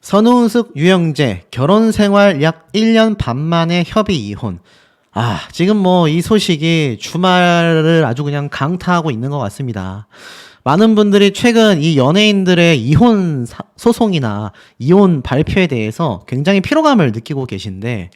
선우은숙, 유영재 결혼 생활 약 1년 반 만에 협의 이혼. 지금 뭐 이 소식이 주말을 아주 그냥 강타하고 있는 것 같습니다. 많은 분들이 최근 이 연예인들의 이혼 소송이나 이혼 발표에 대해서 굉장히 피로감을 느끼고 계신데,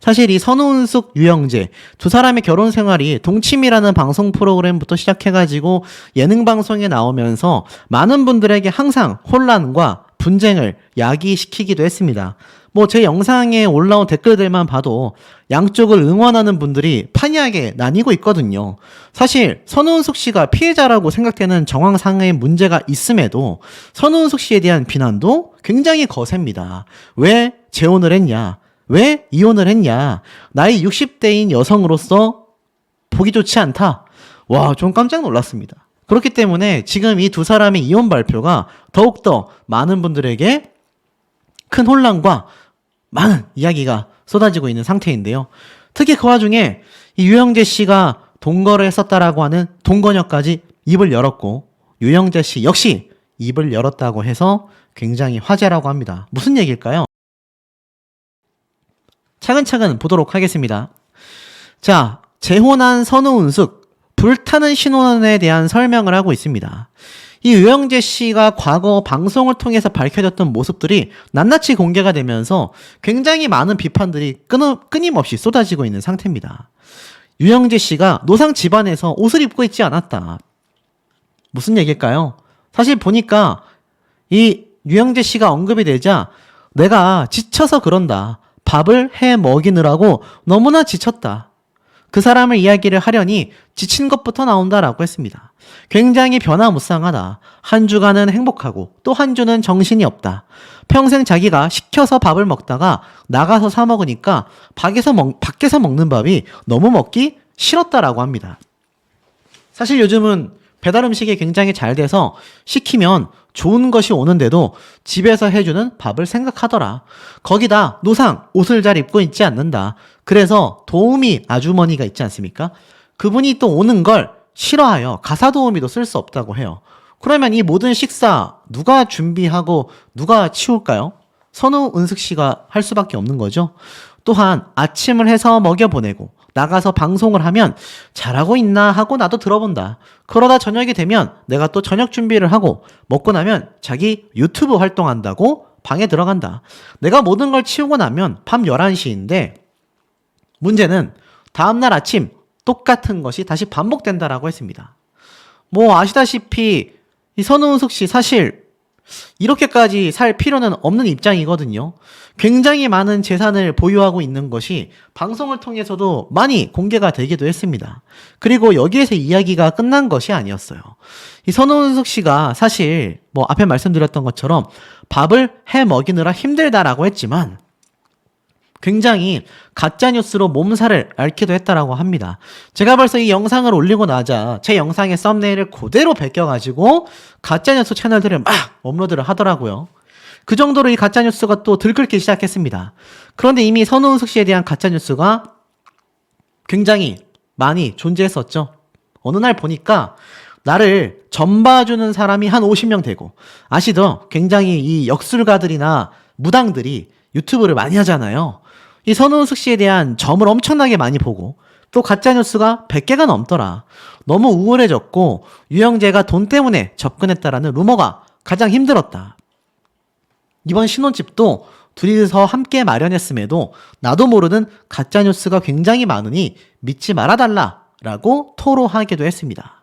사실 이 선우은숙, 유영재 두 사람의 결혼 생활이 동침이라는 방송 프로그램부터 시작해가지고 예능 방송에 나오면서 많은 분들에게 항상 혼란과 분쟁을 야기시키기도 했습니다. 뭐 제 영상에 올라온 댓글들만 봐도 양쪽을 응원하는 분들이 판이하게 나뉘고 있거든요. 사실 선우은숙 씨가 피해자라고 생각되는 정황상의 문제가 있음에도 선우은숙 씨에 대한 비난도 굉장히 거셉니다. 왜 재혼을 했냐? 왜 이혼을 했냐? 나이 60대인 여성으로서 보기 좋지 않다. 와, 좀 깜짝 놀랐습니다. 그렇기 때문에 지금 이 두 사람의 이혼 발표가 더욱더 많은 분들에게 큰 혼란과 많은 이야기가 쏟아지고 있는 상태인데요. 특히 그 와중에 이 유영재 씨가 동거를 했었다라고 하는 동거녀까지 입을 열었고, 유영재 씨 역시 입을 열었다고 해서 굉장히 화제라고 합니다. 무슨 얘기일까요? 차근차근 보도록 하겠습니다. 자, 재혼한 선우은숙, 불타는 신혼에 대한 설명을 하고 있습니다. 이 유영재 씨가 과거 방송을 통해서 밝혀졌던 모습들이 낱낱이 공개가 되면서 굉장히 많은 비판들이 끊임없이 쏟아지고 있는 상태입니다. 유영재 씨가 노상 집안에서 옷을 입고 있지 않았다. 무슨 얘기일까요? 사실 보니까 이 유영재 씨가 언급이 되자 내가 지쳐서 그런다. 밥을 해 먹이느라고 너무나 지쳤다. 그 사람을 이야기를 하려니 지친 것부터 나온다라고 했습니다. 굉장히 변화무쌍하다. 한 주간은 행복하고 또 한 주는 정신이 없다. 평생 자기가 시켜서 밥을 먹다가 나가서 사 먹으니까 밖에서 먹는 밥이 너무 먹기 싫었다라고 합니다. 사실 요즘은 배달 음식이 굉장히 잘 돼서 시키면 좋은 것이 오는데도 집에서 해주는 밥을 생각하더라. 거기다 노상 옷을 잘 입고 있지 않는다. 그래서 도우미 아주머니가 있지 않습니까? 그분이 또 오는 걸 싫어하여 가사 도우미도 쓸 수 없다고 해요. 그러면 이 모든 식사 누가 준비하고 누가 치울까요? 선우은숙 씨가 할 수밖에 없는 거죠. 또한 아침을 해서 먹여보내고 나가서 방송을 하면 잘하고 있나 하고 나도 들어본다. 그러다 저녁이 되면 내가 또 저녁 준비를 하고 먹고 나면 자기 유튜브 활동한다고 방에 들어간다. 내가 모든 걸 치우고 나면 밤 11시인데 문제는 다음날 아침 똑같은 것이 다시 반복된다라고 했습니다. 뭐 아시다시피 이 선우은숙 씨 사실 이렇게까지 살 필요는 없는 입장이거든요. 굉장히 많은 재산을 보유하고 있는 것이 방송을 통해서도 많이 공개가 되기도 했습니다. 그리고 여기에서 이야기가 끝난 것이 아니었어요. 이 선우은숙 씨가 사실 뭐 앞에 말씀드렸던 것처럼 밥을 해 먹이느라 힘들다라고 했지만 굉장히 가짜뉴스로 몸살을 앓기도 했다라고 합니다. 제가 벌써 이 영상을 올리고 나자 제 영상의 썸네일을 그대로 베껴가지고 가짜뉴스 채널들을 막 업로드를 하더라고요. 그 정도로 이 가짜뉴스가 또 들끓기 시작했습니다. 그런데 이미 선우은숙 씨에 대한 가짜뉴스가 굉장히 많이 존재했었죠. 어느 날 보니까 나를 전봐주는 사람이 한 50명 되고, 아시죠? 굉장히 이 역술가들이나 무당들이 유튜브를 많이 하잖아요. 이 선우은숙 씨에 대한 점을 엄청나게 많이 보고 또 가짜뉴스가 100개가 넘더라. 너무 우울해졌고 유영재가 돈 때문에 접근했다라는 루머가 가장 힘들었다. 이번 신혼집도 둘이서 함께 마련했음에도 나도 모르는 가짜뉴스가 굉장히 많으니 믿지 말아달라라고 토로하기도 했습니다.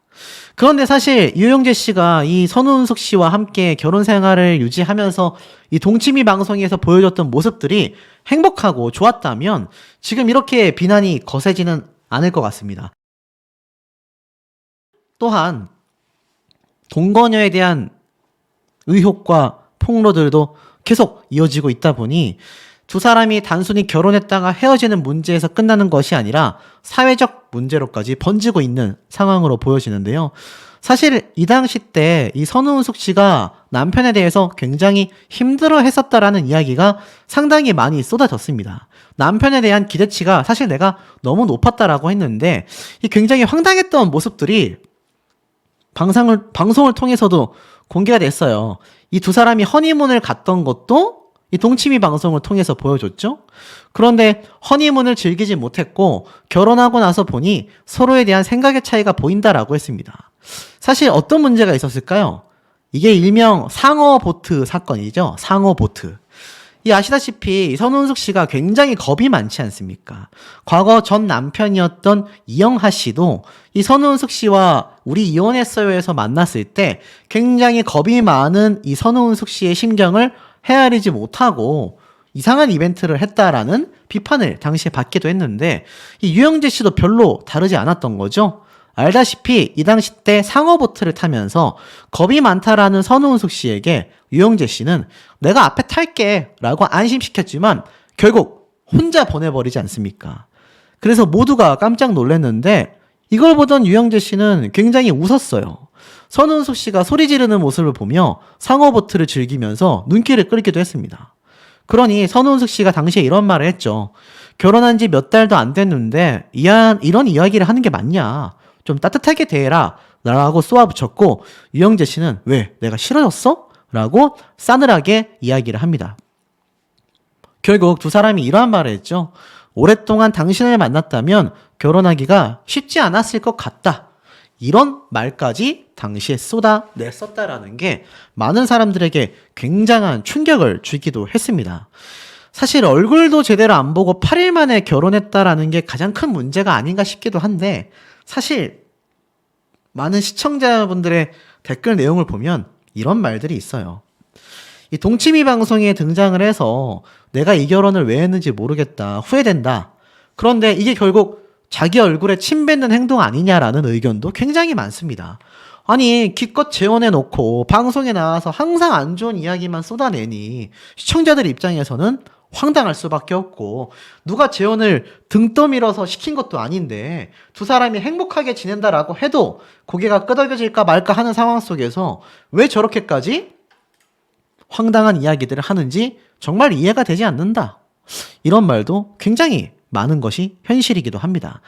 그런데 사실 유영재 씨가 이 선우은숙 씨와 함께 결혼 생활을 유지하면서 이 동치미 방송에서 보여줬던 모습들이 행복하고 좋았다면 지금 이렇게 비난이 거세지는 않을 것 같습니다. 또한 동거녀에 대한 의혹과 폭로들도 계속 이어지고 있다 보니 두 사람이 단순히 결혼했다가 헤어지는 문제에서 끝나는 것이 아니라 사회적 문제로까지 번지고 있는 상황으로 보여지는데요. 사실 이 당시 때 이 선우은숙 씨가 남편에 대해서 굉장히 힘들어 했었다라는 이야기가 상당히 많이 쏟아졌습니다. 남편에 대한 기대치가 사실 내가 너무 높았다라고 했는데 이 굉장히 황당했던 모습들이 방송을 통해서도 공개가 됐어요. 이 두 사람이 허니문을 갔던 것도 이 동치미 방송을 통해서 보여줬죠. 그런데 허니문을 즐기지 못했고 결혼하고 나서 보니 서로에 대한 생각의 차이가 보인다라고 했습니다. 사실 어떤 문제가 있었을까요? 이게 일명 상어보트 사건이죠. 상어보트. 이 아시다시피 선운숙 씨가 굉장히 겁이 많지 않습니까? 과거 전 남편이었던 이영하 씨도 이 선운숙 씨와 우리 이혼했어요에서 만났을 때 굉장히 겁이 많은 이 선운숙 씨의 심경을 헤아리지 못하고 이상한 이벤트를 했다라는 비판을 당시에 받기도 했는데 이 유영재 씨도 별로 다르지 않았던 거죠. 알다시피 이 당시 때 상어보트를 타면서 겁이 많다라는 선우은숙 씨에게 유영재 씨는 내가 앞에 탈게 라고 안심시켰지만 결국 혼자 보내버리지 않습니까? 그래서 모두가 깜짝 놀랐는데 이걸 보던 유영재 씨는 굉장히 웃었어요. 선우은숙 씨가 소리 지르는 모습을 보며 상어보트를 즐기면서 눈길을 끌기도 했습니다. 그러니 선우은숙 씨가 당시에 이런 말을 했죠. 결혼한 지 몇 달도 안 됐는데 이런 이야기를 하는 게 맞냐? 좀 따뜻하게 대해라 라고 쏘아붙였고 유영재 씨는 왜 내가 싫어졌어? 라고 싸늘하게 이야기를 합니다. 결국 두 사람이 이러한 말을 했죠. 오랫동안 당신을 만났다면 결혼하기가 쉽지 않았을 것 같다. 이런 말까지 당시에 쏟아냈었다라는 게 많은 사람들에게 굉장한 충격을 주기도 했습니다. 사실 얼굴도 제대로 안 보고 8일 만에 결혼했다라는 게 가장 큰 문제가 아닌가 싶기도 한데 사실 많은 시청자분들의 댓글 내용을 보면 이런 말들이 있어요. 이 동치미 방송에 등장을 해서 내가 이 결혼을 왜 했는지 모르겠다. 후회된다. 그런데 이게 결국 자기 얼굴에 침 뱉는 행동 아니냐라는 의견도 굉장히 많습니다. 아니 기껏 재혼해놓고 방송에 나와서 항상 안 좋은 이야기만 쏟아내니 시청자들 입장에서는 황당할 수밖에 없고 누가 재혼을 등 떠밀어서 시킨 것도 아닌데 두 사람이 행복하게 지낸다라고 해도 고개가 끄덕여질까 말까 하는 상황 속에서 왜 저렇게까지 황당한 이야기들을 하는지 정말 이해가 되지 않는다. 이런 말도 굉장히 많은 것이 현실이기도 합니다.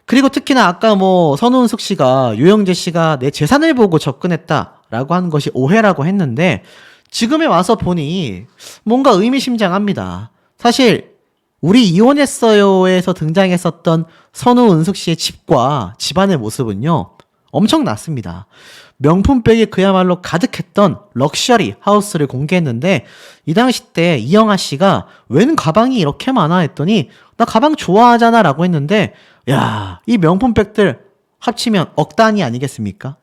그리고 특히나 아까 선우은숙 씨가 유영재 씨가 내 재산을 보고 접근했다라고 하는 것이 오해라고 했는데 지금에 와서 보니 뭔가 의미심장합니다. 사실 우리 이혼했어요에서 등장했었던 선우은숙 씨의 집과 집안의 모습은요 엄청났습니다. 명품백이 그야말로 가득했던 럭셔리 하우스를 공개했는데 이 당시 때 이영하 씨가 웬 가방이 이렇게 많아 했더니 나 가방 좋아하잖아 라고 했는데 야, 이 명품백들 합치면 억 단위 아니겠습니까?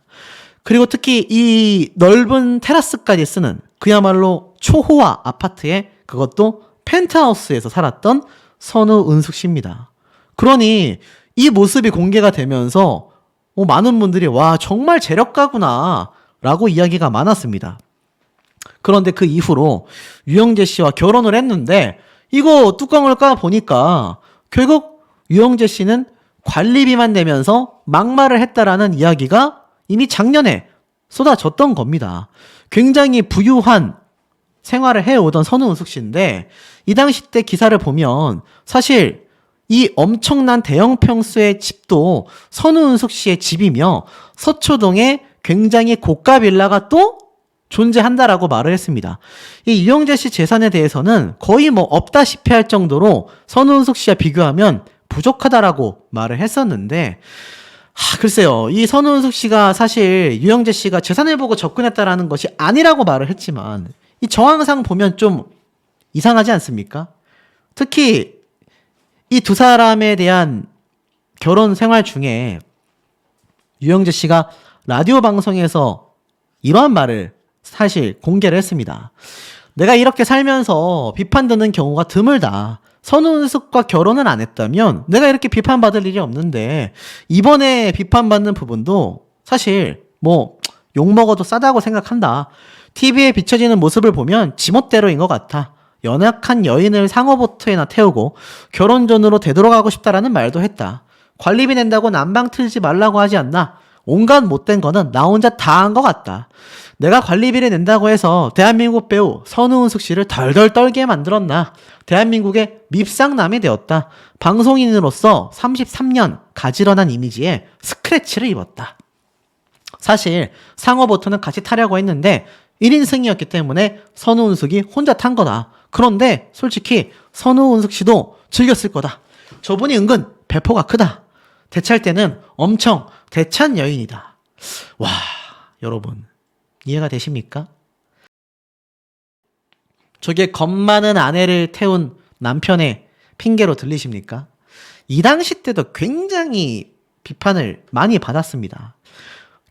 그리고 특히 이 넓은 테라스까지 쓰는 그야말로 초호화 아파트에 그것도 펜트하우스에서 살았던 선우은숙 씨입니다. 그러니 이 모습이 공개가 되면서 많은 분들이 와 정말 재력가구나 라고 이야기가 많았습니다. 그런데 그 이후로 유영재 씨와 결혼을 했는데 이거 뚜껑을 까보니까 결국 유영재 씨는 관리비만 내면서 막말을 했다라는 이야기가 이미 작년에 쏟아졌던 겁니다. 굉장히 부유한 생활을 해오던 선우은숙 씨인데 이 당시 때 기사를 보면 사실 이 엄청난 대형 평수의 집도 선우은숙 씨의 집이며 서초동에 굉장히 고가 빌라가 또 존재한다라고 말을 했습니다. 이 유영재 씨 재산에 대해서는 거의 없다시피 할 정도로 선우은숙 씨와 비교하면 부족하다라고 말을 했었는데 글쎄요. 이 선우은숙 씨가 사실 유영재 씨가 재산을 보고 접근했다라는 것이 아니라고 말을 했지만 이 정황상 보면 좀 이상하지 않습니까? 특히 이 두 사람에 대한 결혼 생활 중에 유영재 씨가 라디오 방송에서 이러한 말을 사실 공개를 했습니다. 내가 이렇게 살면서 비판받는 경우가 드물다. 선우은숙과 결혼을 안 했다면 내가 이렇게 비판받을 일이 없는데 이번에 비판받는 부분도 사실 욕먹어도 싸다고 생각한다. TV에 비춰지는 모습을 보면 지멋대로인 것 같아. 연약한 여인을 상어보트에나 태우고 결혼 전으로 되돌아가고 싶다라는 말도 했다. 관리비 낸다고 난방 틀지 말라고 하지 않나? 온갖 못된 거는 나 혼자 다 한 것 같다. 내가 관리비를 낸다고 해서 대한민국 배우 선우은숙 씨를 덜덜 떨게 만들었나? 대한민국의 밉상남이 되었다. 방송인으로서 33년 가지런한 이미지에 스크래치를 입었다. 사실 상어보트는 같이 타려고 했는데 1인승이었기 때문에 선우은숙이 혼자 탄 거다. 그런데 솔직히 선우은숙 씨도 즐겼을 거다. 저분이 은근 배포가 크다. 대차할 때는 엄청 대찬 여인이다. 와, 여러분 이해가 되십니까? 저게 겁 많은 아내를 태운 남편의 핑계로 들리십니까? 이 당시 때도 굉장히 비판을 많이 받았습니다.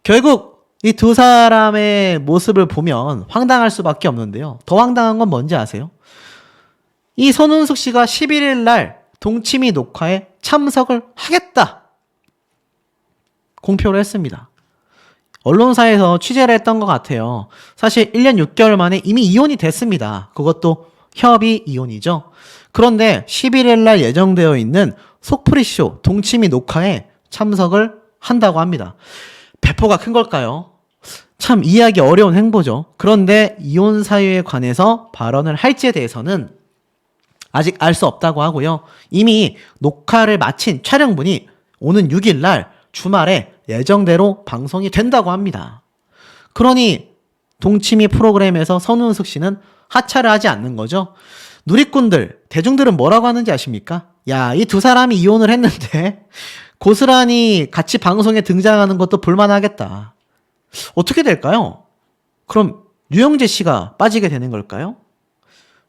결국 이 두 사람의 모습을 보면 황당할 수밖에 없는데요. 더 황당한 건 뭔지 아세요? 이 선운숙 씨가 11일 날 동치미 녹화에 참석을 하겠다 공표를 했습니다. 언론사에서 취재를 했던 것 같아요. 사실 1년 6개월 만에 이미 이혼이 됐습니다. 그것도 협의 이혼이죠. 그런데 11일 날 예정되어 있는 속풀이쇼 동치미 녹화에 참석을 한다고 합니다. 배포가 큰 걸까요? 참 이해하기 어려운 행보죠. 그런데 이혼 사유에 관해서 발언을 할지에 대해서는 아직 알 수 없다고 하고요. 이미 녹화를 마친 촬영분이 오는 6일 날 주말에 예정대로 방송이 된다고 합니다. 그러니 동치미 프로그램에서 선우은숙 씨는 하차를 하지 않는 거죠. 누리꾼들, 대중들은 뭐라고 하는지 아십니까? 야, 이 두 사람이 이혼을 했는데 고스란히 같이 방송에 등장하는 것도 볼만하겠다. 어떻게 될까요? 그럼 유영재 씨가 빠지게 되는 걸까요?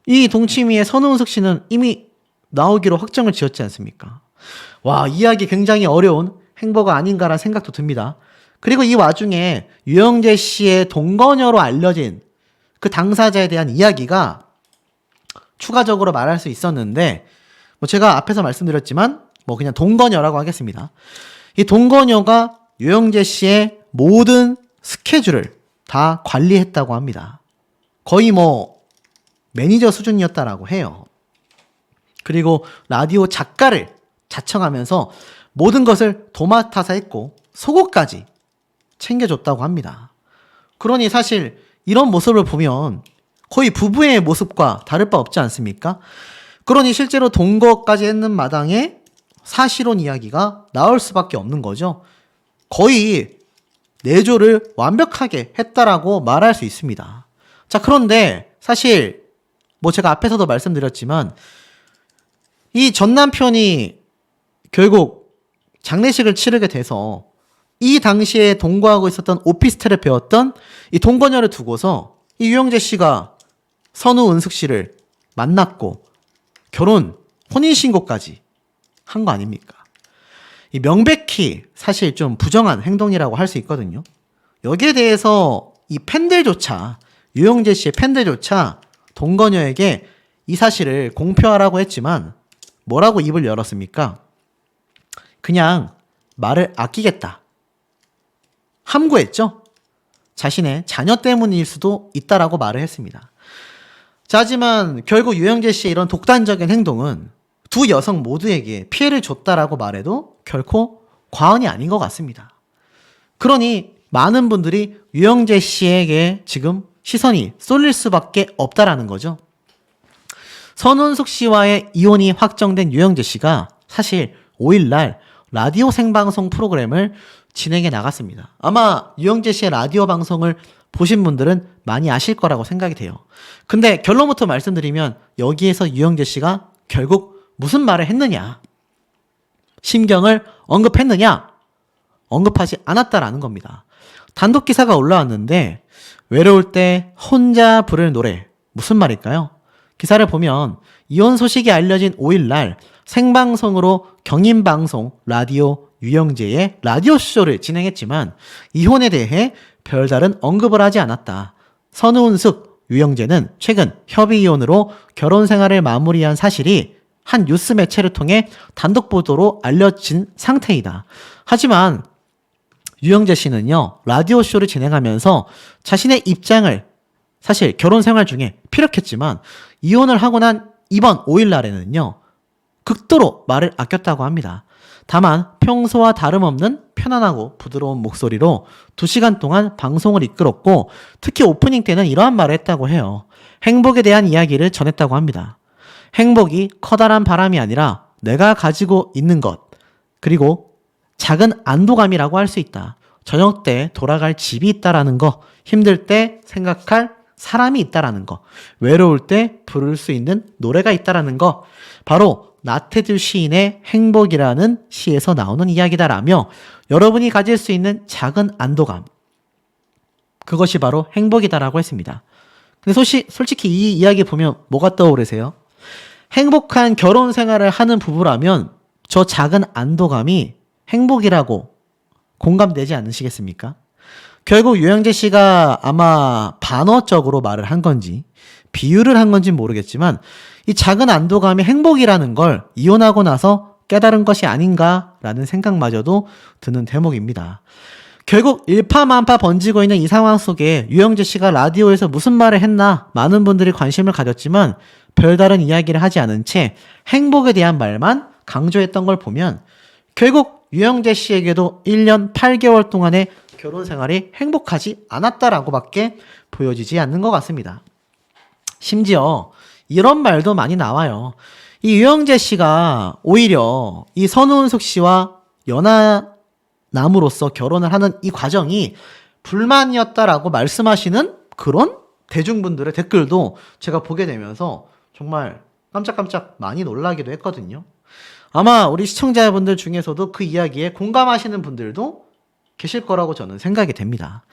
이 동치미의 선우은숙 씨는 이미 나오기로 확정을 지었지 않습니까? 와, 이해하기 굉장히 어려운 행보가 아닌가라는 생각도 듭니다. 그리고 이 와중에 유영재 씨의 동거녀로 알려진 그 당사자에 대한 이야기가 추가적으로 말할 수 있었는데, 뭐 제가 앞에서 말씀드렸지만 뭐 그냥 동거녀라고 하겠습니다. 이 동거녀가 유영재 씨의 모든 스케줄을 다 관리했다고 합니다. 거의 뭐 매니저 수준이었다라고 해요. 그리고 라디오 작가를 자청하면서 모든 것을 도맡아서 했고 속옷까지 챙겨줬다고 합니다. 그러니 사실 이런 모습을 보면 거의 부부의 모습과 다를 바 없지 않습니까? 그러니 실제로 동거까지 했는 마당에 사실혼 이야기가 나올 수밖에 없는 거죠. 거의 내조를 완벽하게 했다라고 말할 수 있습니다. 자, 그런데 사실 뭐 제가 앞에서도 말씀드렸지만 이 전 남편이 결국 장례식을 치르게 돼서 이 당시에 동거하고 있었던 오피스텔에 배웠던 이 동거녀를 두고서 이 유영재 씨가 선우은숙 씨를 만났고 결혼, 혼인신고까지 한 거 아닙니까? 이 명백히 사실 좀 부정한 행동이라고 할 수 있거든요. 여기에 대해서 이 팬들조차, 유영재 씨의 팬들조차 동거녀에게 이 사실을 공표하라고 했지만 뭐라고 입을 열었습니까? 그냥 말을 아끼겠다. 함구했죠? 자신의 자녀 때문일 수도 있다라고 말을 했습니다. 자, 하지만 결국 유영재 씨의 이런 독단적인 행동은 두 여성 모두에게 피해를 줬다라고 말해도 결코 과언이 아닌 것 같습니다. 그러니 많은 분들이 유영재 씨에게 지금 시선이 쏠릴 수밖에 없다라는 거죠. 선운숙 씨와의 이혼이 확정된 유영재 씨가 사실 5일날 라디오 생방송 프로그램을 진행해 나갔습니다. 아마 유영재 씨의 라디오 방송을 보신 분들은 많이 아실 거라고 생각이 돼요. 근데 결론부터 말씀드리면 여기에서 유영재 씨가 결국 무슨 말을 했느냐? 심경을 언급했느냐? 언급하지 않았다라는 겁니다. 단독 기사가 올라왔는데 외로울 때 혼자 부를 노래 무슨 말일까요? 기사를 보면 이혼 소식이 알려진 5일날 생방송으로 경인방송 라디오 유영재의 라디오쇼를 진행했지만 이혼에 대해 별다른 언급을 하지 않았다. 선우은숙, 유영재는 최근 협의 이혼으로 결혼 생활을 마무리한 사실이 한 뉴스 매체를 통해 단독 보도로 알려진 상태이다. 하지만 유영재 씨는요, 라디오쇼를 진행하면서 자신의 입장을 사실 결혼 생활 중에 피력했지만 이혼을 하고 난 이번 5일 날에는요, 극도로 말을 아꼈다고 합니다. 다만 평소와 다름없는 편안하고 부드러운 목소리로 2시간 동안 방송을 이끌었고 특히 오프닝 때는 이러한 말을 했다고 해요. 행복에 대한 이야기를 전했다고 합니다. 행복이 커다란 바람이 아니라 내가 가지고 있는 것, 그리고 작은 안도감이라고 할 수 있다. 저녁 때 돌아갈 집이 있다라는 거, 힘들 때 생각할 사람이 있다라는 거, 외로울 때 부를 수 있는 노래가 있다라는 거, 바로 나태주 시인의 행복이라는 시에서 나오는 이야기다라며 여러분이 가질 수 있는 작은 안도감, 그것이 바로 행복이다라고 했습니다. 근데 솔직히 이 이야기 보면 뭐가 떠오르세요? 행복한 결혼 생활을 하는 부부라면 저 작은 안도감이 행복이라고 공감되지 않으시겠습니까? 결국 유영재 씨가 아마 반어적으로 말을 한 건지 비유를 한 건지 모르겠지만 이 작은 안도감이 행복이라는 걸 이혼하고 나서 깨달은 것이 아닌가라는 생각마저도 드는 대목입니다. 결국 일파만파 번지고 있는 이 상황 속에 유영재 씨가 라디오에서 무슨 말을 했나 많은 분들이 관심을 가졌지만 별다른 이야기를 하지 않은 채 행복에 대한 말만 강조했던 걸 보면 결국 유영재 씨에게도 1년 8개월 동안의 결혼 생활이 행복하지 않았다라고 밖에 보여지지 않는 것 같습니다. 심지어 이런 말도 많이 나와요. 이 유영재 씨가 오히려 이 선우은숙 씨와 연하남으로서 결혼을 하는 이 과정이 불만이었다라고 말씀하시는 그런 대중분들의 댓글도 제가 보게 되면서 정말 깜짝깜짝 많이 놀라기도 했거든요. 아마 우리 시청자분들 중에서도 그 이야기에 공감하시는 분들도 계실 거라고 저는 생각이 됩니다.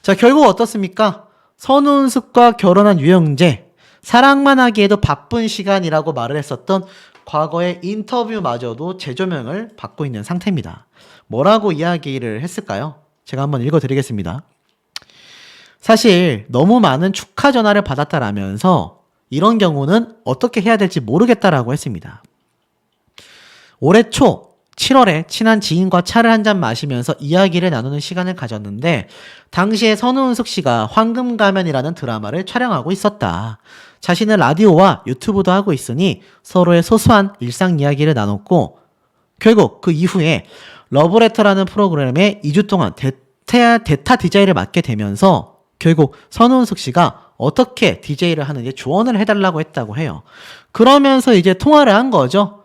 자, 결국 어떻습니까? 선우은숙과 결혼한 유영재, 사랑만 하기에도 바쁜 시간이라고 말을 했었던 과거의 인터뷰마저도 재조명을 받고 있는 상태입니다. 뭐라고 이야기를 했을까요? 제가 한번 읽어드리겠습니다. 사실 너무 많은 축하 전화를 받았다라면서 이런 경우는 어떻게 해야 될지 모르겠다라고 했습니다. 올해 초 7월에 친한 지인과 차를 한잔 마시면서 이야기를 나누는 시간을 가졌는데 당시에 선우은숙 씨가 황금가면이라는 드라마를 촬영하고 있었다. 자신은 라디오와 유튜브도 하고 있으니 서로의 소소한 일상 이야기를 나눴고 결국 그 이후에 러브레터라는 프로그램에 2주 동안 대타 DJ를 맡게 되면서 결국 선우은숙 씨가 어떻게 DJ를 하는지 조언을 해달라고 했다고 해요. 그러면서 이제 통화를 한 거죠.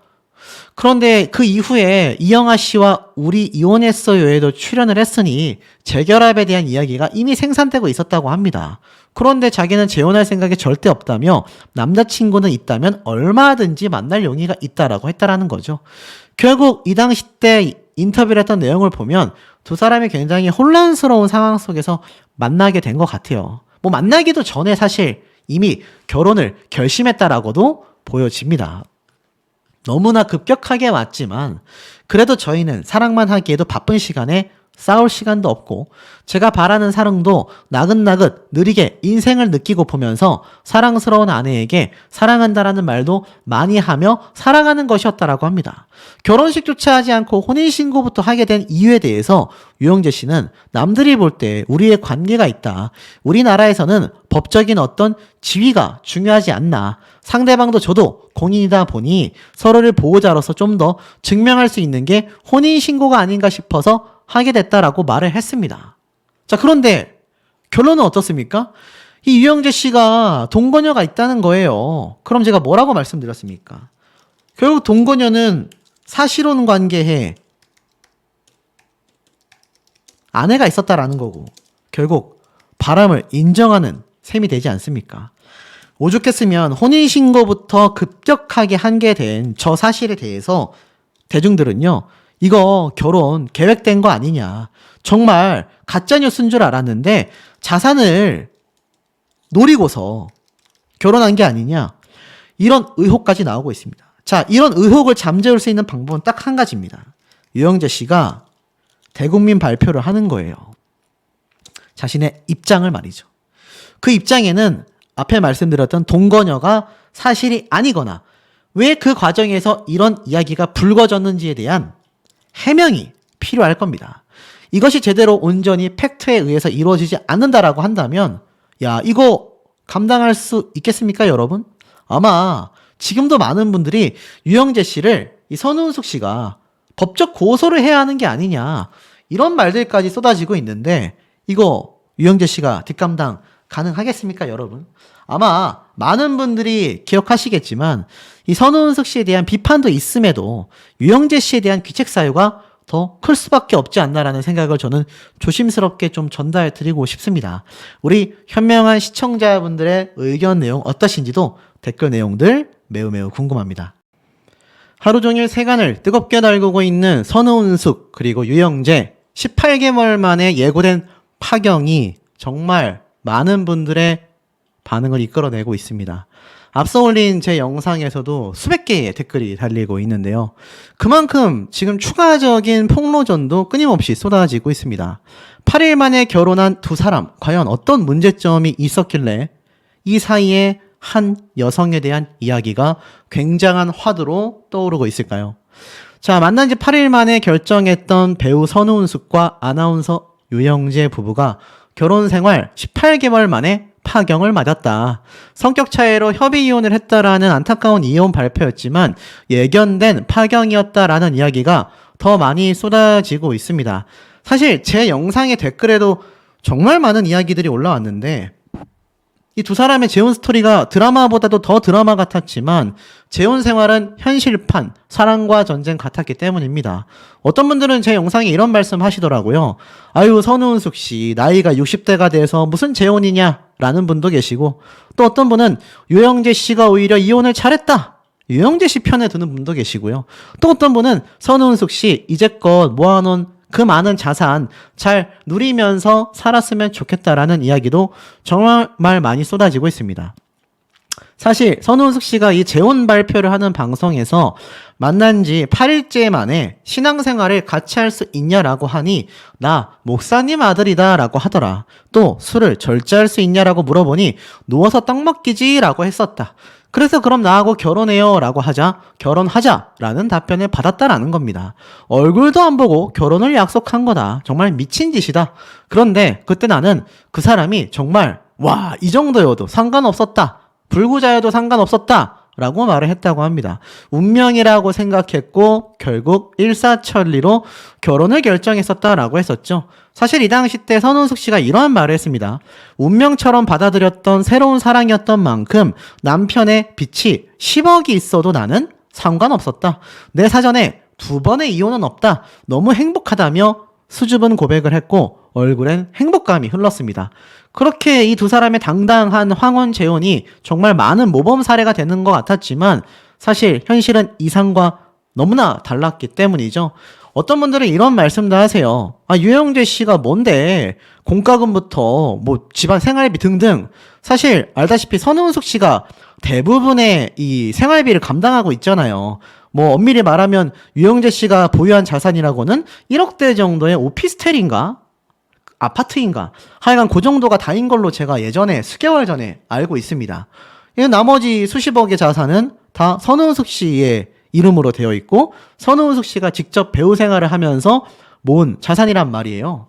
그런데 그 이후에 이영아 씨와 우리 이혼했어요에도 출연을 했으니 재결합에 대한 이야기가 이미 생산되고 있었다고 합니다. 그런데 자기는 재혼할 생각이 절대 없다며 남자친구는 있다면 얼마든지 만날 용의가 있다라고 했다라는 거죠. 결국 이 당시 때 인터뷰를 했던 내용을 보면 두 사람이 굉장히 혼란스러운 상황 속에서 만나게 된 것 같아요. 뭐 만나기도 전에 사실 이미 결혼을 결심했다라고도 보여집니다. 너무나 급격하게 왔지만 그래도 저희는 사랑만 하기에도 바쁜 시간에 싸울 시간도 없고 제가 바라는 사랑도 나긋나긋 느리게 인생을 느끼고 보면서 사랑스러운 아내에게 사랑한다라는 말도 많이 하며 살아가는 것이었다라고 합니다. 결혼식조차 하지 않고 혼인신고부터 하게 된 이유에 대해서 유영재 씨는 남들이 볼 때 우리의 관계가 있다. 우리나라에서는 법적인 어떤 지위가 중요하지 않나. 상대방도 저도 공인이다 보니 서로를 보호자로서 좀 더 증명할 수 있는 게 혼인신고가 아닌가 싶어서 하게 됐다라고 말을 했습니다. 자, 그런데 결론은 어떻습니까? 이 유영재 씨가 동거녀가 있다는 거예요. 그럼 제가 뭐라고 말씀드렸습니까? 결국 동거녀는 사실혼 관계에 아내가 있었다라는 거고 결국 바람을 인정하는 셈이 되지 않습니까? 오죽했으면 혼인신고부터 급격하게 한게 된 저 사실에 대해서 대중들은요, 이거 결혼 계획된 거 아니냐. 정말 가짜뉴스인 줄 알았는데 자산을 노리고서 결혼한 게 아니냐. 이런 의혹까지 나오고 있습니다. 자, 이런 의혹을 잠재울 수 있는 방법은 딱 한 가지입니다. 유영재 씨가 대국민 발표를 하는 거예요. 자신의 입장을 말이죠. 그 입장에는 앞에 말씀드렸던 동거녀가 사실이 아니거나 왜 그 과정에서 이런 이야기가 불거졌는지에 대한 해명이 필요할 겁니다. 이것이 제대로 온전히 팩트에 의해서 이루어지지 않는다라고 한다면 야, 이거 감당할 수 있겠습니까, 여러분? 아마 지금도 많은 분들이 유영재 씨를 이 선우은숙 씨가 법적 고소를 해야 하는 게 아니냐 이런 말들까지 쏟아지고 있는데 이거 유영재 씨가 뒷감당 가능하겠습니까, 여러분? 아마 많은 분들이 기억하시겠지만 이 선우은숙 씨에 대한 비판도 있음에도 유영재 씨에 대한 귀책 사유가 더 클 수밖에 없지 않나라는 생각을 저는 조심스럽게 좀 전달 드리고 싶습니다. 우리 현명한 시청자분들의 의견 내용 어떠신지도 댓글 내용들 매우 궁금합니다. 하루 종일 세간을 뜨겁게 달구고 있는 선우은숙 그리고 유영재 18개월 만에 예고된 파경이 정말 많은 분들의 반응을 이끌어내고 있습니다. 앞서 올린 제 영상에서도 수백 개의 댓글이 달리고 있는데요. 그만큼 지금 추가적인 폭로전도 끊임없이 쏟아지고 있습니다. 8일 만에 결혼한 두 사람, 과연 어떤 문제점이 있었길래 이 사이에 한 여성에 대한 이야기가 굉장한 화두로 떠오르고 있을까요? 자, 만난 지 8일 만에 결정했던 배우 선우은숙과 아나운서 유영재 부부가 결혼 생활 18개월 만에 파경을 맞았다. 성격 차이로 협의 이혼을 했다라는 안타까운 이혼 발표였지만 예견된 파경이었다라는 이야기가 더 많이 쏟아지고 있습니다. 사실 제 영상의 댓글에도 정말 많은 이야기들이 올라왔는데 이 두 사람의 재혼 스토리가 드라마보다도 더 드라마 같았지만 재혼 생활은 현실판, 사랑과 전쟁 같았기 때문입니다. 어떤 분들은 제 영상에 이런 말씀 하시더라고요. 아유, 선우은숙 씨 나이가 60대가 돼서 무슨 재혼이냐 라는 분도 계시고, 또 어떤 분은 유영재 씨가 오히려 이혼을 잘했다, 유영재 씨 편에 드는 분도 계시고요. 또 어떤 분은 선우은숙 씨 이제껏 모아놓은 그 많은 자산 잘 누리면서 살았으면 좋겠다라는 이야기도 정말 많이 쏟아지고 있습니다. 사실 선우은숙 씨가 이 재혼 발표를 하는 방송에서 만난 지 8일째 만에 신앙생활을 같이 할 수 있냐라고 하니 나 목사님 아들이다 라고 하더라. 또 술을 절제할 수 있냐라고 물어보니 누워서 떡 먹기지 라고 했었다. 그래서 그럼 나하고 결혼해요 라고 하자 결혼하자 라는 답변을 받았다라는 겁니다. 얼굴도 안 보고 결혼을 약속한 거다. 정말 미친 짓이다. 그런데 그때 나는 그 사람이 정말 와, 이 정도여도 상관없었다, 불구자여도 상관없었다 라고 말을 했다고 합니다. 운명이라고 생각했고 결국 일사천리로 결혼을 결정했었다라고 했었죠. 사실 이 당시 때 선우은숙 씨가 이러한 말을 했습니다. 운명처럼 받아들였던 새로운 사랑이었던 만큼 남편의 빚이 10억이 있어도 나는 상관없었다. 내 사전에 2번의 이혼은 없다. 너무 행복하다며 수줍은 고백을 했고 얼굴엔 행복감이 흘렀습니다. 그렇게 이 두 사람의 당당한 황혼 재혼이 정말 많은 모범 사례가 되는 것 같았지만 사실 현실은 이상과 너무나 달랐기 때문이죠. 어떤 분들은 이런 말씀도 하세요. 아, 유영재 씨가 뭔데 공과금부터 뭐 집안 생활비 등등, 사실 알다시피 선우은숙 씨가 대부분의 이 생활비를 감당하고 있잖아요. 뭐 엄밀히 말하면 유영재 씨가 보유한 자산이라고는 1억대 정도의 오피스텔인가 아파트인가 하여간 그 정도가 다인 걸로 제가 예전에 수개월 전에 알고 있습니다. 나머지 수십억의 자산은 다 선우은숙 씨의 이름으로 되어 있고 선우은숙 씨가 직접 배우 생활을 하면서 모은 자산이란 말이에요.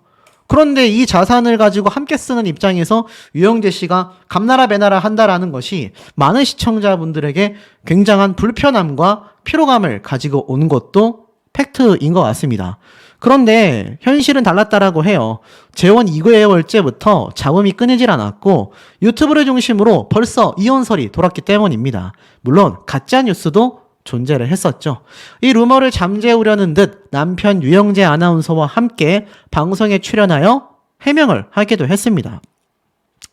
그런데 이 자산을 가지고 함께 쓰는 입장에서 유영재 씨가 감나라 배나라 한다라는 것이 많은 시청자분들에게 굉장한 불편함과 피로감을 가지고 온 것도 팩트인 것 같습니다. 그런데 현실은 달랐다라고 해요. 재혼 2개월째부터 잡음이 끊이질 않았고 유튜브를 중심으로 벌써 이혼설이 돌았기 때문입니다. 물론 가짜 뉴스도 존재를 했었죠. 이 루머를 잠재우려는 듯 남편 유영재 아나운서와 함께 방송에 출연하여 해명을 하기도 했습니다.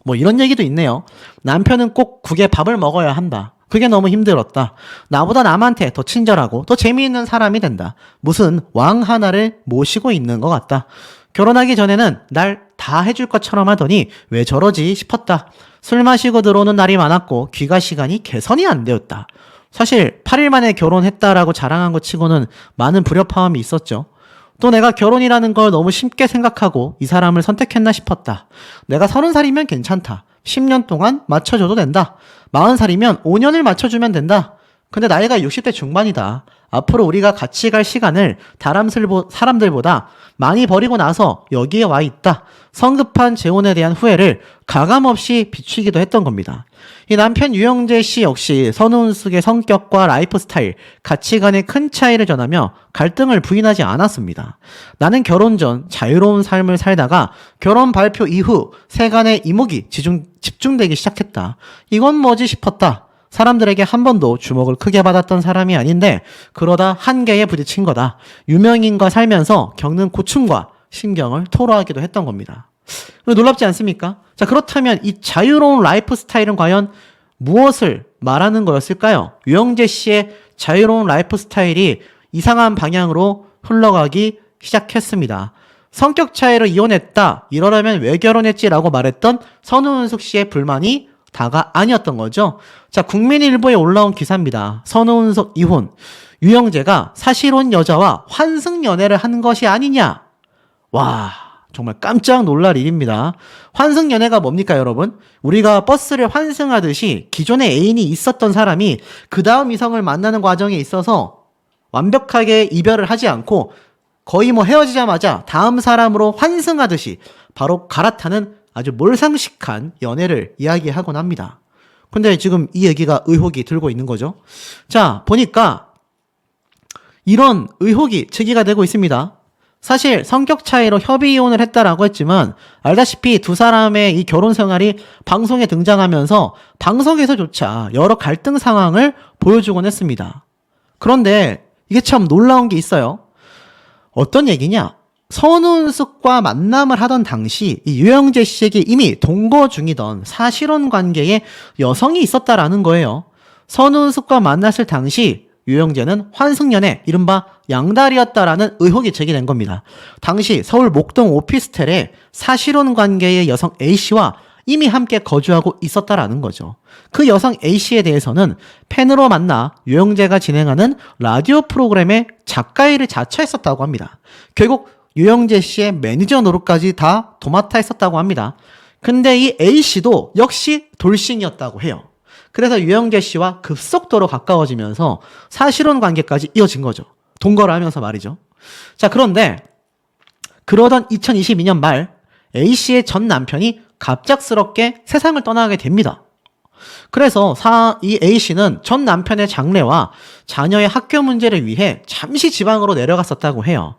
뭐 이런 얘기도 있네요. 남편은 꼭 국에 밥을 먹어야 한다. 그게 너무 힘들었다. 나보다 남한테 더 친절하고 더 재미있는 사람이 된다. 무슨 왕 하나를 모시고 있는 것 같다. 결혼하기 전에는 날 다 해줄 것처럼 하더니 왜 저러지 싶었다. 술 마시고 들어오는 날이 많았고 귀가 시간이 개선이 안 되었다. 사실 8일 만에 결혼했다라고 자랑한 것 치고는 많은 불협화음이 있었죠. 또 내가 결혼이라는 걸 너무 쉽게 생각하고 이 사람을 선택했나 싶었다. 내가 30살이면 괜찮다. 10년 동안 맞춰줘도 된다. 40살이면 5년을 맞춰주면 된다. 근데 나이가 60대 중반이다. 앞으로 우리가 같이 갈 시간을 다른 사람들보다 많이 버리고 나서 여기에 와 있다. 성급한 재혼에 대한 후회를 가감없이 비추기도 했던 겁니다. 이 남편 유영재 씨 역시 선우은숙의 성격과 라이프 스타일, 가치관에 큰 차이를 전하며 갈등을 부인하지 않았습니다. 나는 결혼 전 자유로운 삶을 살다가 결혼 발표 이후 세간의 이목이 집중되기 시작했다. 이건 뭐지 싶었다. 사람들에게 한 번도 주목을 크게 받았던 사람이 아닌데 그러다 한계에 부딪힌 거다. 유명인과 살면서 겪는 고충과 심경을 토로하기도 했던 겁니다. 놀랍지 않습니까? 자, 그렇다면 이 자유로운 라이프 스타일은 과연 무엇을 말하는 거였을까요? 유영재 씨의 자유로운 라이프 스타일이 이상한 방향으로 흘러가기 시작했습니다. 성격 차이로 이혼했다. 이러려면 왜 결혼했지라고 말했던 선우은숙 씨의 불만이 다가 아니었던 거죠. 자, 국민일보에 올라온 기사입니다. 선우은숙 이혼. 유영재가 사실혼 여자와 환승 연애를 한 것이 아니냐. 와, 정말 깜짝 놀랄 일입니다. 환승 연애가 뭡니까, 여러분? 우리가 버스를 환승하듯이 기존에 애인이 있었던 사람이 그 다음 이성을 만나는 과정에 있어서 완벽하게 이별을 하지 않고 거의 뭐 헤어지자마자 다음 사람으로 환승하듯이 바로 갈아타는 아주 몰상식한 연애를 이야기하곤 합니다. 근데 지금 이 얘기가 의혹이 들고 있는 거죠. 자, 보니까 이런 의혹이 제기가 되고 있습니다. 사실 성격 차이로 협의 이혼을 했다라고 했지만 알다시피 두 사람의 이 결혼 생활이 방송에 등장하면서 방송에서조차 여러 갈등 상황을 보여주곤 했습니다. 그런데 이게 참 놀라운 게 있어요. 어떤 얘기냐? 선우은숙과 만남을 하던 당시 이 유영재 씨에게 이미 동거 중이던 사실혼 관계에 여성이 있었다라는 거예요. 선우은숙과 만났을 당시 유영재는 환승연애, 이른바 양다리였다라는 의혹이 제기된 겁니다. 당시 서울 목동 오피스텔에 사실혼 관계의 여성 A씨와 이미 함께 거주하고 있었다라는 거죠. 그 여성 A씨에 대해서는 팬으로 만나 유영재가 진행하는 라디오 프로그램의 작가일을 자처했었다고 합니다. 결국 유영재 씨의 매니저 노릇까지 다 도맡아 했었다고 합니다. 근데 이 A씨도 역시 돌싱이었다고 해요. 그래서 유영재 씨와 급속도로 가까워지면서 사실혼 관계까지 이어진 거죠. 동거를 하면서 말이죠. 자, 그런데 그러던 2022년 말 A씨의 전 남편이 갑작스럽게 세상을 떠나게 됩니다. 그래서 이 A씨는 전 남편의 장례와 자녀의 학교 문제를 위해 잠시 지방으로 내려갔었다고 해요.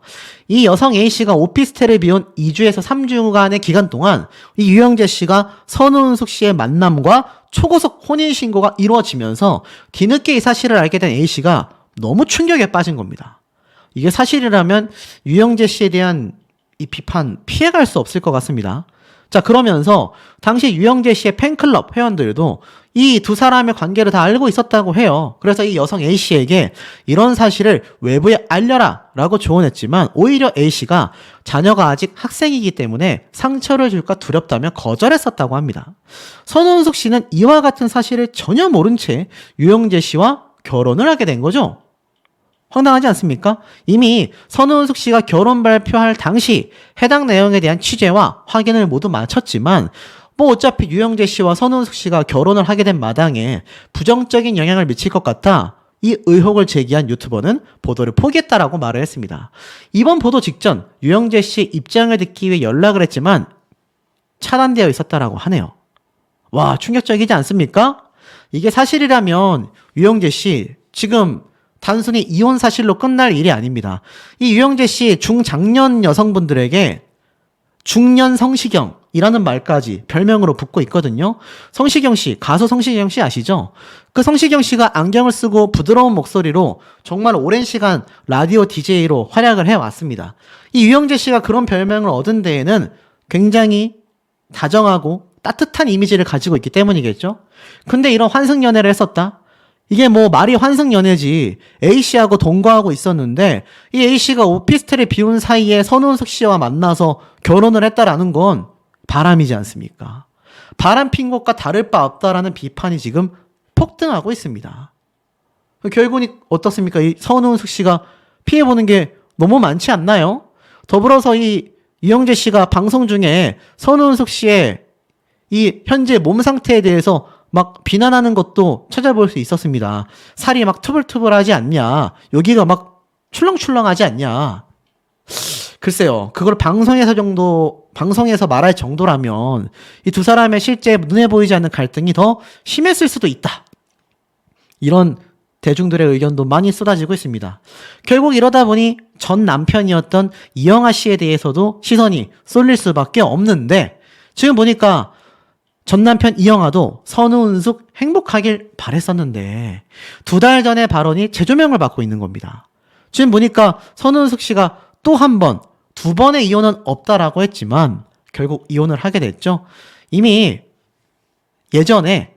이 여성 A씨가 오피스텔을 비운 2주에서 3주간의 기간 동안 이 유영재 씨가 선우은숙 씨의 만남과 초고속 혼인신고가 이루어지면서 뒤늦게 이 사실을 알게 된 A씨가 너무 충격에 빠진 겁니다. 이게 사실이라면 유영재 씨에 대한 이 비판 피해갈 수 없을 것 같습니다. 자, 그러면서 당시 유영재 씨의 팬클럽 회원들도 이 두 사람의 관계를 다 알고 있었다고 해요. 그래서 이 여성 A씨에게 이런 사실을 외부에 알려라 라고 조언했지만 오히려 A씨가 자녀가 아직 학생이기 때문에 상처를 줄까 두렵다며 거절했었다고 합니다. 선우은숙 씨는 이와 같은 사실을 전혀 모른 채 유영재 씨와 결혼을 하게 된 거죠. 황당하지 않습니까? 이미 선우은숙 씨가 결혼 발표할 당시 해당 내용에 대한 취재와 확인을 모두 마쳤지만 뭐 어차피 유영재 씨와 선우은숙 씨가 결혼을 하게 된 마당에 부정적인 영향을 미칠 것 같아 이 의혹을 제기한 유튜버는 보도를 포기했다라고 말을 했습니다. 이번 보도 직전 유영재 씨 입장을 듣기 위해 연락을 했지만 차단되어 있었다라고 하네요. 와, 충격적이지 않습니까? 이게 사실이라면 유영재 씨 지금 단순히 이혼 사실로 끝날 일이 아닙니다. 이 유영재 씨 중장년 여성분들에게 중년 성시경이라는 말까지 별명으로 붙고 있거든요. 성시경 씨, 가수 성시경 씨 아시죠? 그 성시경 씨가 안경을 쓰고 부드러운 목소리로 정말 오랜 시간 라디오 DJ로 활약을 해왔습니다. 이 유영재 씨가 그런 별명을 얻은 데에는 굉장히 다정하고 따뜻한 이미지를 가지고 있기 때문이겠죠? 근데 이런 환승연애를 했었다? 이게 뭐 말이 환승연애지. A씨하고 동거하고 있었는데 이 A씨가 오피스텔에 비운 사이에 선우은숙 씨와 만나서 결혼을 했다라는 건 바람이지 않습니까? 바람 핀 것과 다를 바 없다라는 비판이 지금 폭등하고 있습니다. 결국은 어떻습니까? 이 선우은숙 씨가 피해보는 게 너무 많지 않나요? 더불어서 이 유영재 씨가 방송 중에 선우은숙 씨의 이 현재 몸 상태에 대해서 막 비난하는 것도 찾아볼 수 있었습니다. 살이 막 투불투불하지 않냐, 여기가 막 출렁출렁하지 않냐. 글쎄요, 그걸 방송에서 말할 정도라면 이 두 사람의 실제 눈에 보이지 않는 갈등이 더 심했을 수도 있다. 이런 대중들의 의견도 많이 쏟아지고 있습니다. 결국 이러다 보니 전 남편이었던 이영하 씨에 대해서도 시선이 쏠릴 수밖에 없는데 지금 보니까 전 남편 이영아도 선우은숙 행복하길 바랬었는데 2달 전에 발언이 재조명을 받고 있는 겁니다. 지금 보니까 선우은숙 씨가 또 한 번, 2번의 이혼은 없다라고 했지만 결국 이혼을 하게 됐죠. 이미 예전에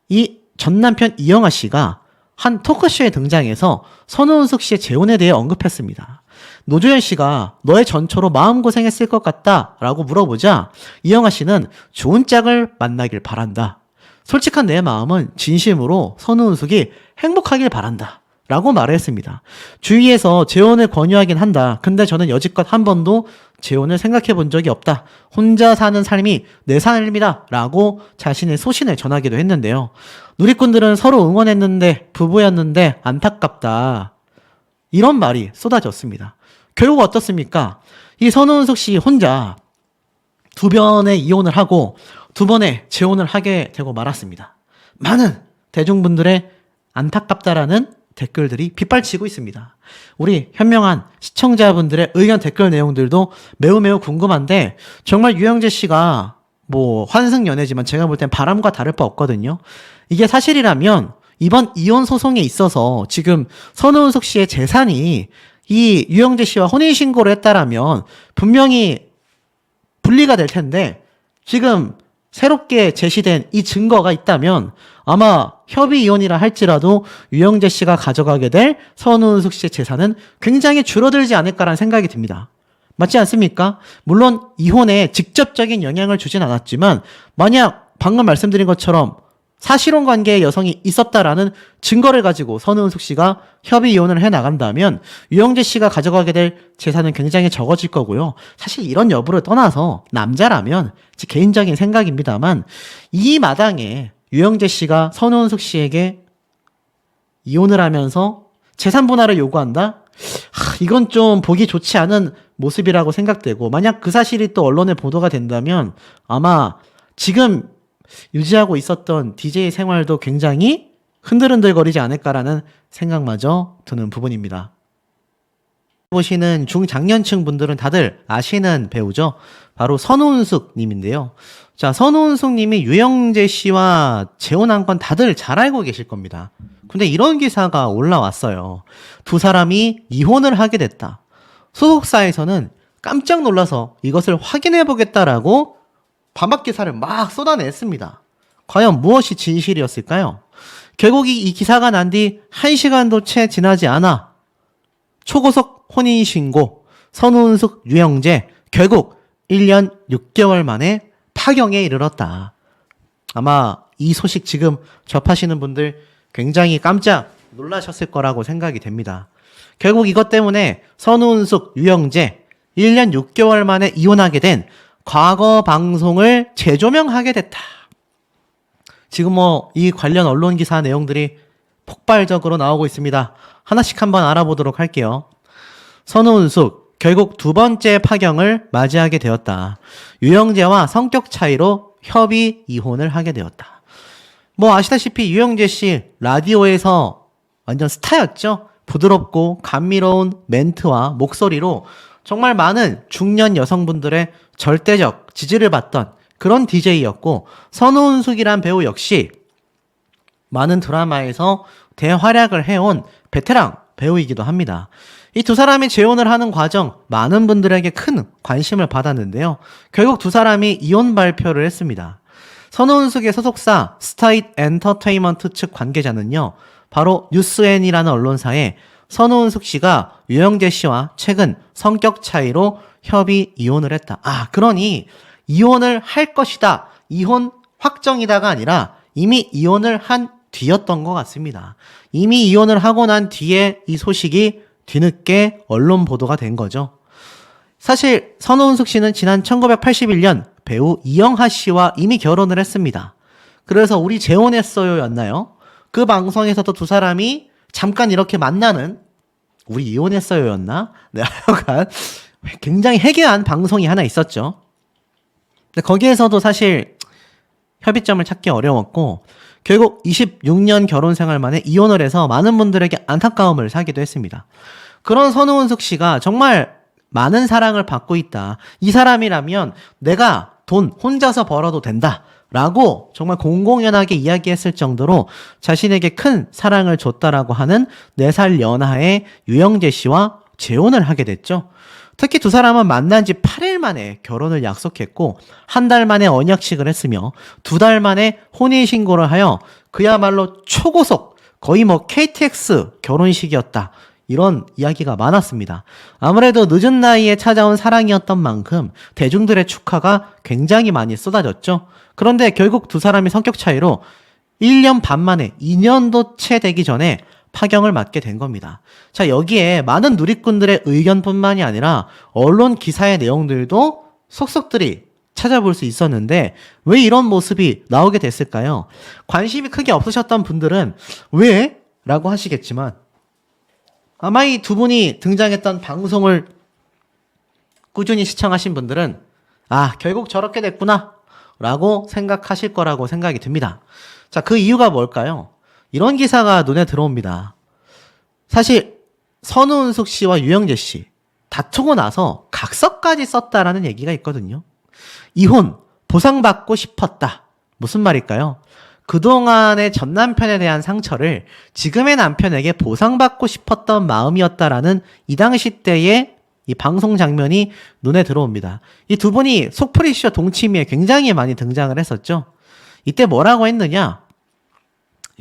이 전 남편 이영아 씨가 한 토크쇼에 등장해서 선우은숙 씨의 재혼에 대해 언급했습니다. 노조현 씨가 너의 전초로 마음고생했을 것 같다 라고 물어보자 이영아 씨는 좋은 짝을 만나길 바란다. 솔직한 내 마음은 진심으로 선우은숙이 행복하길 바란다 라고 말을 했습니다. 주위에서 재혼을 권유하긴 한다. 근데 저는 여지껏 한 번도 재혼을 생각해 본 적이 없다. 혼자 사는 삶이 내 삶이다 라고 자신의 소신을 전하기도 했는데요. 누리꾼들은 서로 응원했는데 부부였는데 안타깝다. 이런 말이 쏟아졌습니다. 결국 어떻습니까? 이 선우은숙 씨 혼자 2번의 이혼을 하고 2번의 재혼을 하게 되고 말았습니다. 많은 대중분들의 안타깝다라는 댓글들이 빗발치고 있습니다. 우리 현명한 시청자분들의 의견 댓글 내용들도 매우 궁금한데 정말 유영재 씨가 뭐 환승연애지만 제가 볼 땐 바람과 다를 바 없거든요. 이게 사실이라면 이번 이혼 소송에 있어서 지금 선우은숙 씨의 재산이 이 유영재 씨와 혼인신고를 했다라면 분명히 분리가 될 텐데 지금 새롭게 제시된 이 증거가 있다면 아마 협의 이혼이라 할지라도 유영재 씨가 가져가게 될 선우은숙 씨의 재산은 굉장히 줄어들지 않을까라는 생각이 듭니다. 맞지 않습니까? 물론 이혼에 직접적인 영향을 주진 않았지만 만약 방금 말씀드린 것처럼 사실혼 관계의 여성이 있었다라는 증거를 가지고 선우은숙 씨가 협의 이혼을 해 나간다면 유영재 씨가 가져가게 될 재산은 굉장히 적어질 거고요. 사실 이런 여부를 떠나서 남자라면 제 개인적인 생각입니다만 이 마당에 유영재 씨가 선우은숙 씨에게 이혼을 하면서 재산 분할을 요구한다? 이건 좀 보기 좋지 않은 모습이라고 생각되고 만약 그 사실이 또 언론에 보도가 된다면 아마 지금 유지하고 있었던 DJ 생활도 굉장히 흔들흔들거리지 않을까라는 생각마저 드는 부분입니다. 보시는 중장년층 분들은 다들 아시는 배우죠. 바로 선우은숙 님인데요. 자, 선우은숙 님이 유영재 씨와 재혼한 건 다들 잘 알고 계실 겁니다. 근데 이런 기사가 올라왔어요. 2사람이 이혼을 하게 됐다. 소속사에서는 깜짝 놀라서 이것을 확인해 보겠다라고 반박 기사를 막 쏟아냈습니다. 과연 무엇이 진실이었을까요? 결국 이 기사가 난 뒤 1시간도 채 지나지 않아 초고속 혼인신고 선우은숙 유영재 결국 1년 6개월 만에 파경에 이르렀다. 아마 이 소식 지금 접하시는 분들 굉장히 깜짝 놀라셨을 거라고 생각이 됩니다. 결국 이것 때문에 선우은숙 유영재 1년 6개월 만에 이혼하게 된 과거 방송을 재조명하게 됐다. 지금 뭐 이 관련 언론 기사 내용들이 폭발적으로 나오고 있습니다. 하나씩 한번 알아보도록 할게요. 선우은숙 결국 2번째 파경을 맞이하게 되었다. 유영재와 성격 차이로 협의 이혼을 하게 되었다. 뭐 아시다시피 유영재 씨 라디오에서 완전 스타였죠. 부드럽고 감미로운 멘트와 목소리로 정말 많은 중년 여성분들의 절대적 지지를 받던 그런 DJ였고 선우은숙이란 배우 역시 많은 드라마에서 대활약을 해온 베테랑 배우이기도 합니다. 이 2사람이 재혼을 하는 과정 많은 분들에게 큰 관심을 받았는데요. 결국 2사람이 이혼 발표를 했습니다. 선우은숙의 소속사 스타잇 엔터테인먼트 측 관계자는요. 바로 뉴스N이라는 언론사에 선우은숙 씨가 유영재 씨와 최근 성격 차이로 협의 이혼을 했다. 그러니 이혼을 할 것이다. 이혼 확정이다가 아니라 이미 이혼을 한 뒤였던 것 같습니다. 이미 이혼을 하고 난 뒤에 이 소식이 뒤늦게 언론 보도가 된 거죠. 사실 선우은숙 씨는 지난 1981년 배우 이영하 씨와 이미 결혼을 했습니다. 그래서 우리 재혼했어요 였나요? 그 방송에서도 2사람이 잠깐 이렇게 만나는 우리 이혼했어요 였나? 네, 하여간 굉장히 해괴한 방송이 하나 있었죠. 근데 거기에서도 사실 협의점을 찾기 어려웠고 결국 26년 결혼 생활 만에 이혼을 해서 많은 분들에게 안타까움을 사기도 했습니다. 그런 선우은숙 씨가 정말 많은 사랑을 받고 있다. 이 사람이라면 내가 돈 혼자서 벌어도 된다. 라고 정말 공공연하게 이야기했을 정도로 자신에게 큰 사랑을 줬다라고 하는 4살 연하의 유영재 씨와 재혼을 하게 됐죠. 특히 두 사람은 만난 지 8일 만에 결혼을 약속했고 한 달 만에 언약식을 했으며 2달 만에 혼인신고를 하여 그야말로 초고속 거의 KTX 결혼식이었다. 이런 이야기가 많았습니다. 아무래도 늦은 나이에 찾아온 사랑이었던 만큼 대중들의 축하가 굉장히 많이 쏟아졌죠. 그런데 결국 두 사람의 성격 차이로 1년 반 만에 2년도 채 되기 전에 파경을 맞게 된 겁니다. 자, 여기에 많은 누리꾼들의 의견뿐만이 아니라 언론 기사의 내용들도 속속들이 찾아볼 수 있었는데 왜 이런 모습이 나오게 됐을까요? 관심이 크게 없으셨던 분들은 왜? 라고 하시겠지만 아마 이 두 분이 등장했던 방송을 꾸준히 시청하신 분들은 결국 저렇게 됐구나 라고 생각하실 거라고 생각이 듭니다. 자, 그 이유가 뭘까요? 이런 기사가 눈에 들어옵니다. 사실 선우은숙 씨와 유영재 씨 다투고 나서 각서까지 썼다라는 얘기가 있거든요. 이혼, 보상받고 싶었다. 무슨 말일까요? 그동안의 전 남편에 대한 상처를 지금의 남편에게 보상받고 싶었던 마음이었다라는 이 당시 때의 이 방송 장면이 눈에 들어옵니다. 이 두 분이 속풀이쇼 동치미에 굉장히 많이 등장을 했었죠. 이때 뭐라고 했느냐?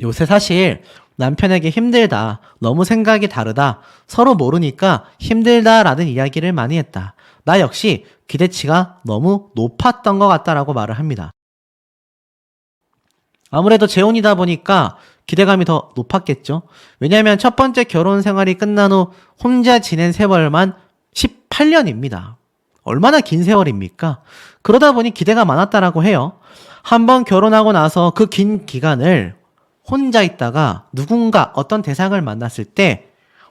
요새 사실 남편에게 힘들다, 너무 생각이 다르다, 서로 모르니까 힘들다라는 이야기를 많이 했다. 나 역시 기대치가 너무 높았던 것 같다라고 말을 합니다. 아무래도 재혼이다 보니까 기대감이 더 높았겠죠. 왜냐하면 첫 번째 결혼 생활이 끝난 후 혼자 지낸 세월만 18년입니다. 얼마나 긴 세월입니까? 그러다 보니 기대가 많았다라고 해요. 한번 결혼하고 나서 그 긴 기간을 혼자 있다가 누군가 어떤 대상을 만났을 때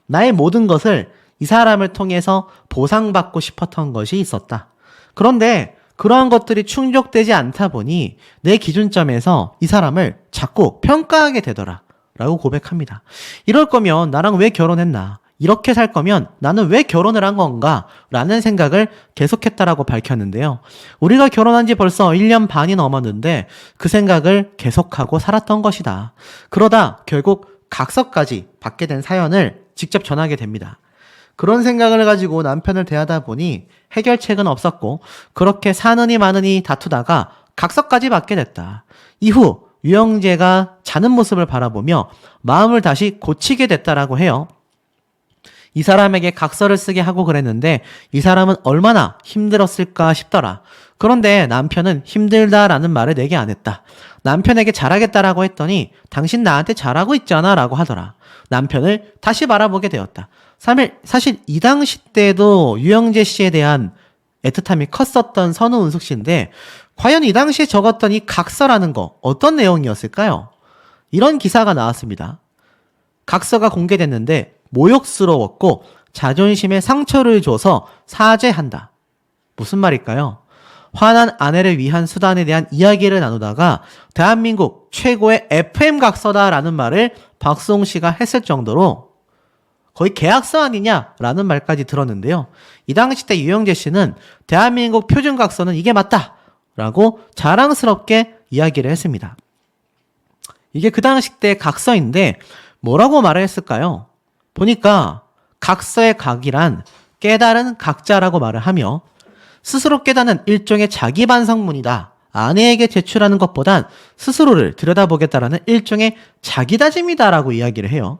나의 모든 것을 이 사람을 통해서 보상받고 싶었던 것이 있었다. 그런데 그러한 것들이 충족되지 않다 보니 내 기준점에서 이 사람을 자꾸 평가하게 되더라 라고 고백합니다. 이럴 거면 나랑 왜 결혼했나? 이렇게 살 거면 나는 왜 결혼을 한 건가? 라는 생각을 계속했다라고 밝혔는데요. 우리가 결혼한 지 벌써 1년 반이 넘었는데 그 생각을 계속하고 살았던 것이다. 그러다 결국 각서까지 받게 된 사연을 직접 전하게 됩니다. 그런 생각을 가지고 남편을 대하다 보니 해결책은 없었고 그렇게 사느니 마느니 다투다가 각서까지 받게 됐다. 이후 유영재가 자는 모습을 바라보며 마음을 다시 고치게 됐다라고 해요. 이 사람에게 각서를 쓰게 하고 그랬는데 이 사람은 얼마나 힘들었을까 싶더라. 그런데 남편은 힘들다라는 말을 내게 안 했다. 남편에게 잘하겠다라고 했더니 당신 나한테 잘하고 있잖아 라고 하더라. 남편을 다시 바라보게 되었다. 사실 이 당시 때도 유영재 씨에 대한 애틋함이 컸었던 선우은숙 씨인데 과연 이 당시에 적었던 이 각서라는 거 어떤 내용이었을까요? 이런 기사가 나왔습니다. 각서가 공개됐는데 모욕스러웠고 자존심에 상처를 줘서 사죄한다. 무슨 말일까요? 화난 아내를 위한 수단에 대한 이야기를 나누다가 대한민국 최고의 FM 각서다라는 말을 박수홍 씨가 했을 정도로 거의 계약서 아니냐라는 말까지 들었는데요. 이 당시 때 유영재 씨는 대한민국 표준 각서는 이게 맞다라고 자랑스럽게 이야기를 했습니다. 이게 그 당시 때 각서인데 뭐라고 말을 했을까요? 보니까 각서의 각이란 깨달은 각자라고 말을 하며 스스로 깨닫는 일종의 자기 반성문이다. 아내에게 제출하는 것보단 스스로를 들여다보겠다라는 일종의 자기 다짐이다라고 이야기를 해요.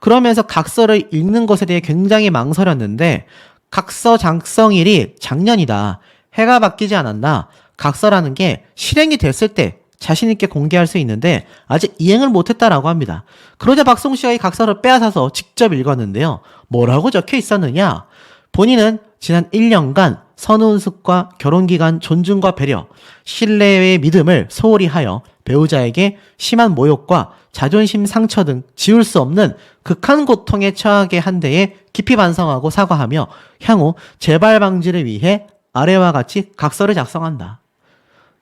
그러면서 각서를 읽는 것에 대해 굉장히 망설였는데 각서 작성일이 작년이다. 해가 바뀌지 않았나. 각서라는 게 실행이 됐을 때 자신 있게 공개할 수 있는데 아직 이행을 못했다라고 합니다. 그러자 박송 씨가 이 각서를 빼앗아서 직접 읽었는데요. 뭐라고 적혀 있었느냐? 본인은 지난 1년간 선우은숙과 결혼기간 존중과 배려, 신뢰의 믿음을 소홀히 하여 배우자에게 심한 모욕과 자존심 상처 등 지울 수 없는 극한 고통에 처하게 한 데에 깊이 반성하고 사과하며 향후 재발 방지를 위해 아래와 같이 각서를 작성한다.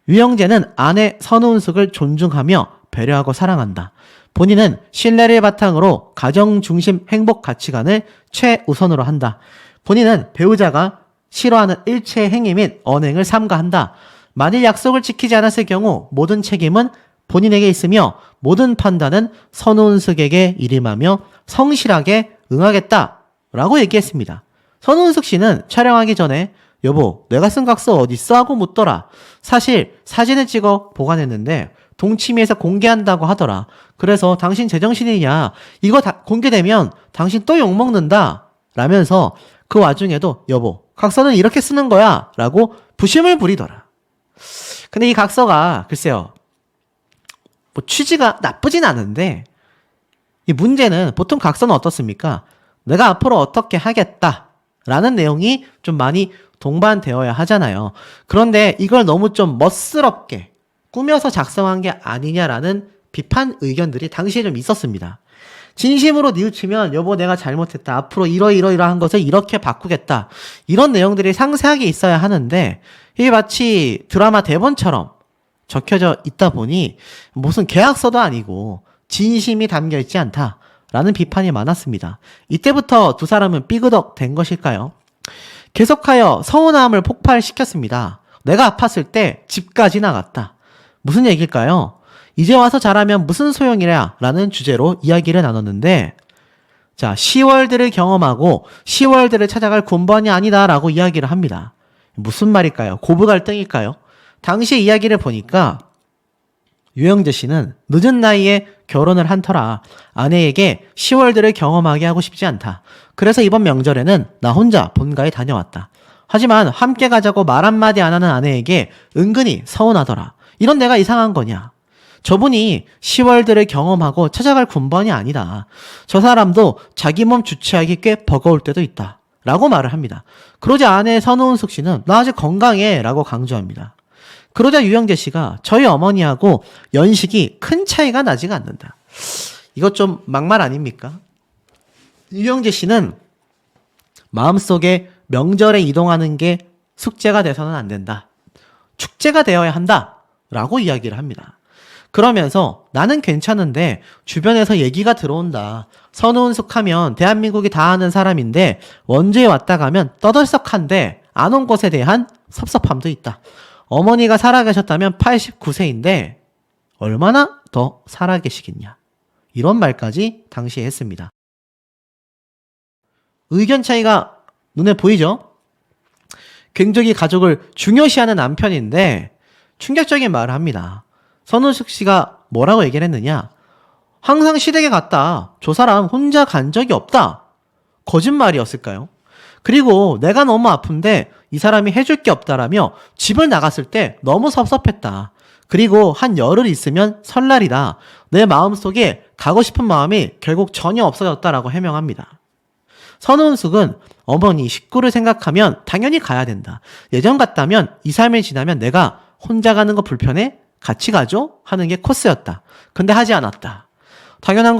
유영재는 아내 선우은숙을 존중하며 배려하고 사랑한다. 본인은 신뢰를 바탕으로 가정 중심 행복 가치관을 최우선으로 한다. 본인은 배우자가 싫어하는 일체의 행위 및 언행을 삼가한다. 만일 약속을 지키지 않았을 경우 모든 책임은 본인에게 있으며 모든 판단은 선우은숙에게 일임하며 성실하게 응하겠다라고 얘기했습니다. 선우은숙 씨는 촬영하기 전에 여보 내가 쓴 각서 어딨어? 하고 묻더라. 사실 사진을 찍어 보관했는데 동치미에서 공개한다고 하더라. 그래서 당신 제정신이냐? 이거 다 공개되면 당신 또 욕먹는다. 라면서 그 와중에도 여보 각서는 이렇게 쓰는 거야 라고 부심을 부리더라. 근데 이 각서가 글쎄요 뭐 취지가 나쁘진 않은데 이 문제는 보통 각서는 어떻습니까? 내가 앞으로 어떻게 하겠다 라는 내용이 좀 많이 동반되어야 하잖아요. 그런데 이걸 너무 좀 멋스럽게 꾸며서 작성한 게 아니냐라는 비판 의견들이 당시에 좀 있었습니다. 진심으로 뉘우치면 여보 내가 잘못했다. 앞으로 이러이러한 것을 이렇게 바꾸겠다. 이런 내용들이 상세하게 있어야 하는데 이게 마치 드라마 대본처럼 적혀져 있다 보니 무슨 계약서도 아니고 진심이 담겨 있지 않다라는 비판이 많았습니다. 이때부터 두 사람은 삐그덕 된 것일까요? 계속하여 서운함을 폭발시켰습니다. 내가 아팠을 때 집까지 나갔다. 무슨 얘기일까요? 이제 와서 잘하면 무슨 소용이랴 라는 주제로 이야기를 나눴는데 자, 시월드를 경험하고 시월드를 찾아갈 군번이 아니다 라고 이야기를 합니다. 무슨 말일까요? 고부 갈등일까요? 당시 이야기를 보니까 유영재 씨는 늦은 나이에 결혼을 한 터라 아내에게 시월드를 경험하게 하고 싶지 않다. 그래서 이번 명절에는 나 혼자 본가에 다녀왔다. 하지만 함께 가자고 말 한마디 안 하는 아내에게 은근히 서운하더라. 이런 내가 이상한 거냐? 저분이 시월드를 경험하고 찾아갈 군번이 아니다. 저 사람도 자기 몸 주체하기 꽤 버거울 때도 있다. 라고 말을 합니다. 그러자 아내 선우은숙 씨는 나 아직 건강해 라고 강조합니다. 그러자 유영재 씨가 저희 어머니하고 연식이 큰 차이가 나지가 않는다. 이것 좀 막말 아닙니까? 유영재 씨는 마음속에 명절에 이동하는 게 숙제가 돼서는 안 된다. 축제가 되어야 한다. 라고 이야기를 합니다. 그러면서 나는 괜찮은데 주변에서 얘기가 들어온다. 선우은숙 하면 대한민국이 다 아는 사람인데 원주에 왔다 가면 떠들썩한데 안 온 것에 대한 섭섭함도 있다. 어머니가 살아계셨다면 89세인데 얼마나 더 살아계시겠냐. 이런 말까지 당시에 했습니다. 의견 차이가 눈에 보이죠? 굉장히 가족을 중요시하는 남편인데 충격적인 말을 합니다. 선우숙 씨가 뭐라고 얘기를 했느냐? 항상 시댁에 갔다. 저 사람 혼자 간 적이 없다. 거짓말이었을까요? 그리고 내가 너무 아픈데 이 사람이 해줄 게 없다라며 집을 나갔을 때 너무 섭섭했다. 그리고 한 열흘 있으면 설날이다. 내 마음속에 가고 싶은 마음이 결국 전혀 없어졌다라고 해명합니다. 선우은숙은 어머니 식구를 생각하면 당연히 가야 된다. 예전 같다면 2, 3일 지나면 내가 혼자 가는 거 불편해? 같이 가죠? 하는 게 코스였다. 근데 하지 않았다. 당연한 거